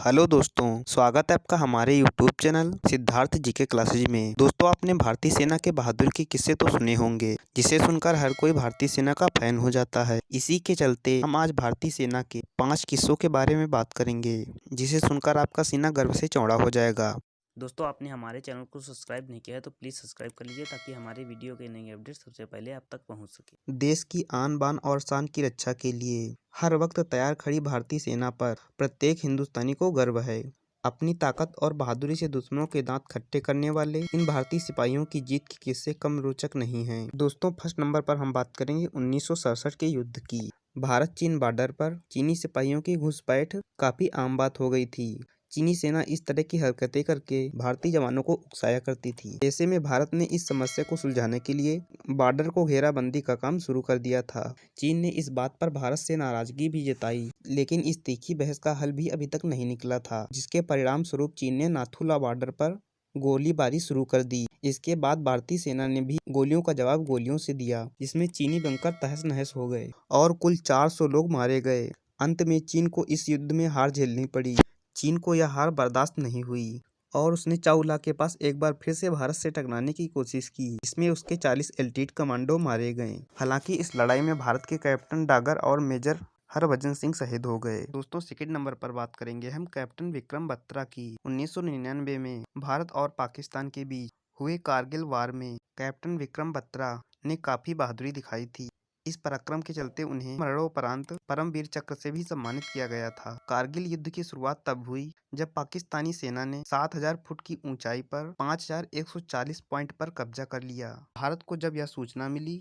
Hello दोस्तों, स्वागत है आपका हमारे YouTube channel Siddharth GK classes में। दोस्तों, आपने भारतीय सेना के बहादुर के किस्से तो सुने होंगे, जिसे सुनकर हर कोई भारतीय सेना का फैन हो जाता है। इसी के चलते हम आज भारतीय सेना के 5 किस्सों के बारे में बात करेंगे, जिसे सुनकर आपका सीना गर्व से चौड़ा हो जाएगा। दोस्तों, आपने हमारे चैनल को सब्सक्राइब नहीं किया है तो प्लीज़ सब्सक्राइब कर लीजिए ताकि हमारे वीडियो के नए अपडेट सबसे पहले आप तक पहुंच सके। देश की आन बान और शान की रक्षा के लिए हर वक्त तैयार खड़ी भारतीय सेना पर प्रत्येक हिंदुस्तानी को गर्व है। अपनी ताकत और बहादुरी से दुश्मनों के दांत खट्टे करने वाले इन भारतीय सिपाहियों की जीत के किस्से कम रोचक नहीं हैं। दोस्तों, फर्स्ट नंबर पर हम बात करेंगे 1967 के युद्ध की। भारत चीन बॉर्डर पर चीनी सिपाहियों की घुसपैठ काफी आम बात हो गई थी। चीनी सेना इस तरह की हरकतें करके भारतीय जवानों को उकसाया करती थी। ऐसे में भारत ने इस समस्या को सुलझाने के लिए बॉर्डर को घेराबंदी का काम शुरू कर दिया था। चीन ने इस बात पर भारत से नाराजगी भी जताई, लेकिन इस तीखी बहस का हल भी अभी तक नहीं निकला था, जिसके परिणाम स्वरूप चीन ने नाथुला बॉर्डर पर गोलीबारी शुरू कर दी। इसके बाद भारतीय सेना ने भी गोलियों का जवाब गोलियों से दिया, जिसमें चीनी बंकर तहस नहस हो गए और कुल 400 लोग मारे गए। अंत में चीन को इस युद्ध में हार झेलनी पड़ी। चीन को यह हार बर्दाश्त नहीं हुई और उसने चाओला के पास एक बार फिर से भारत से टकराने की कोशिश की, जिसमें उसके 40 एल्टीट कमांडो मारे गए। हालांकि इस लड़ाई में भारत के कैप्टन डागर और मेजर हरभजन सिंह शहीद हो गए। दोस्तों, सेकंड नंबर पर बात करेंगे हम कैप्टन विक्रम बत्रा की। 1999 में भारत और पाकिस्तान के बीच हुए कारगिल वार में कैप्टन विक्रम बत्रा ने काफी बहादुरी दिखाई थी। इस पराक्रम के चलते उन्हें मरणोपरांत परमवीर चक्र से भी सम्मानित किया गया था। कारगिल युद्ध की शुरुआत तब हुई जब पाकिस्तानी सेना ने 7000 फुट की ऊंचाई पर 5140 पॉइंट पर कब्जा कर लिया। भारत को जब यह सूचना मिली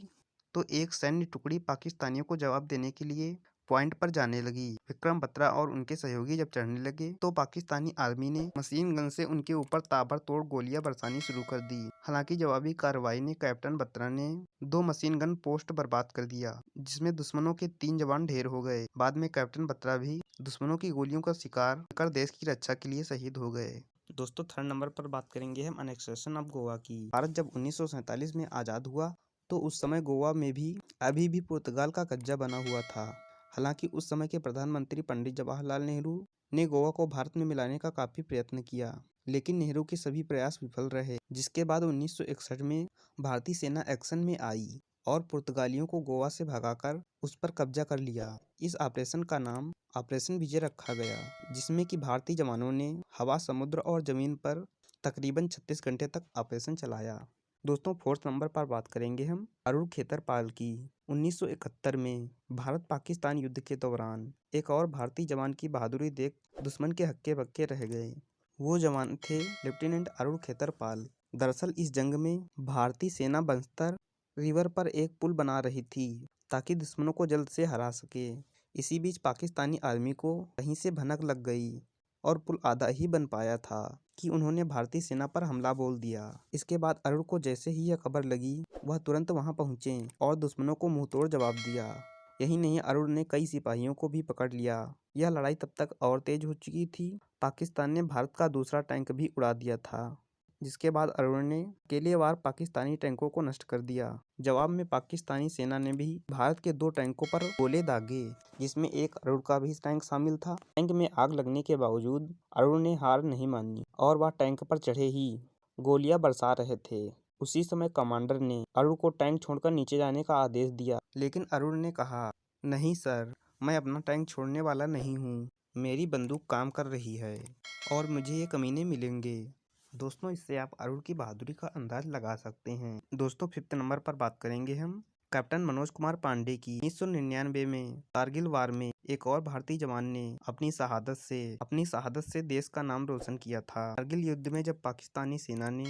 तो एक सैन्य टुकड़ी पाकिस्तानियों को जवाब देने के लिए पॉइंट पर जाने लगी। विक्रम बत्रा और उनके सहयोगी जब चढ़ने लगे तो पाकिस्तानी आर्मी ने मशीन गन से उनके ऊपर ताबड़तोड़ गोलियां बरसानी शुरू कर दी। हालांकि जवाबी कार्रवाई ने कैप्टन बत्रा ने 2 मशीन गन पोस्ट बर्बाद कर दिया, जिसमें दुश्मनों के 3 जवान ढेर हो गए। बाद में कैप्टन बत्रा भी दुश्मनों की गोलियों का शिकार कर देश की रक्षा के लिए शहीद हो गए। दोस्तों, थर्ड नंबर पर बात करेंगे हम अनेक्सेशन ऑफ गोवा की। भारत जब 1947 में आजाद हुआ तो उस समय गोवा में भी अभी भी पुर्तगाल का कब्जा बना हुआ था। हालांकि उस समय के प्रधानमंत्री पंडित जवाहरलाल नेहरू ने गोवा को भारत में मिलाने का काफी प्रयत्न किया, लेकिन नेहरू के सभी प्रयास विफल रहे। जिसके बाद 1961 में भारतीय सेना एक्शन में आई और पुर्तगालियों को गोवा से भगाकर उस पर कब्जा कर लिया। इस ऑपरेशन का नाम ऑपरेशन विजय रखा गया, जिसमें कि भारतीय जवानों ने हवा, समुद्र और जमीन पर तकरीबन 36 घंटे तक ऑपरेशन चलाया। दोस्तों, फोर्थ नंबर पर बात करेंगे हम अरुण खेतरपाल की। 1971 में भारत पाकिस्तान युद्ध के दौरान एक और भारतीय जवान की बहादुरी देख दुश्मन के हक्के बक्के रह गए। वो जवान थे लेफ्टिनेंट अरुण खेतरपाल। दरअसल इस जंग में भारतीय सेना बस्तर रिवर पर एक पुल बना रही थी ताकि दुश्मनों को जल्द से हरा सके। इसी बीच पाकिस्तानी आर्मी को कहीं से भनक लग गई और पुल आधा ही बन पाया था कि उन्होंने भारतीय सेना पर हमला बोल दिया। इसके बाद अरुण को जैसे ही यह खबर लगी, वह तुरंत वहां पहुंचे और दुश्मनों को मुंहतोड़ जवाब दिया। यही नहीं, अरुण ने कई सिपाहियों को भी पकड़ लिया। यह लड़ाई तब तक और तेज हो चुकी थी, पाकिस्तान ने भारत का दूसरा टैंक भी उड़ा दिया था, जिसके बाद अरुण ने अकेलेवार पाकिस्तानी टैंकों को नष्ट कर दिया। जवाब में पाकिस्तानी सेना ने भी भारत के 2 टैंकों पर गोले दागे, जिसमें एक अरुण का भी टैंक शामिल था। टैंक में आग लगने के बावजूद अरुण ने हार नहीं मानी और वह टैंक पर चढ़े ही गोलियां बरसा रहे थे। उसी समय कमांडर ने अरुण को टैंक छोड़कर नीचे जाने का आदेश दिया, लेकिन अरुण ने कहा, नहीं सर, मैं अपना टैंक छोड़ने वाला नहीं हूँ। मेरी बंदूक काम कर रही है और मुझे ये कमीने मिलेंगे। दोस्तों, इससे आप अरुण की बहादुरी का अंदाज लगा सकते हैं। दोस्तों, फिफ्थ नंबर पर बात करेंगे हम कैप्टन मनोज कुमार पांडे की। 1999 में कारगिल वार में एक और भारतीय जवान ने अपनी शहादत से देश का नाम रोशन किया था। कारगिल युद्ध में जब पाकिस्तानी सेना ने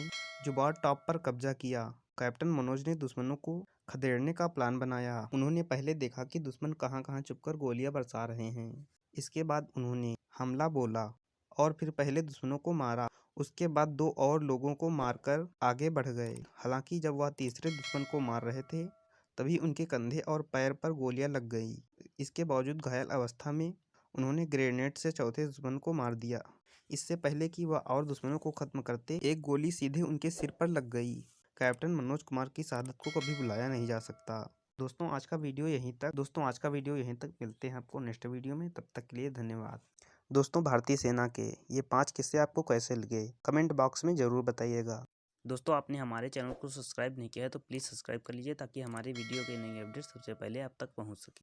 जुबार टॉप पर कब्जा किया, कैप्टन मनोज ने दुश्मनों को खदेड़ने का प्लान बनाया। उन्होंने पहले देखा कि दुश्मन कहां-कहां छुपकर गोलियां बरसा रहे हैं। इसके बाद उन्होंने हमला बोला और फिर पहले दुश्मनों को मारा। उसके बाद 2 और लोगों को मारकर आगे बढ़ गए। हालांकि जब वह तीसरे दुश्मन को मार रहे थे, तभी उनके कंधे और पैर पर गोलियां लग गई। इसके बावजूद घायल अवस्था में उन्होंने ग्रेनेड से चौथे दुश्मन को मार दिया। इससे पहले कि वह और दुश्मनों को खत्म करते, एक गोली सीधे उनके सिर पर लग गई। कैप्टन मनोज कुमार की शहादत को कभी भुलाया नहीं जा सकता। दोस्तों, आज का वीडियो यहीं तक। मिलते हैं आपको नेक्स्ट वीडियो में। तब तक के लिए धन्यवाद। दोस्तों, भारतीय सेना के ये 5 किस्से आपको कैसे लगे, कमेंट बॉक्स में ज़रूर बताइएगा। दोस्तों, आपने हमारे चैनल को सब्सक्राइब नहीं किया है तो प्लीज़ सब्सक्राइब कर लीजिए ताकि हमारे वीडियो के नई अपडेट सबसे पहले आप तक पहुंच सके।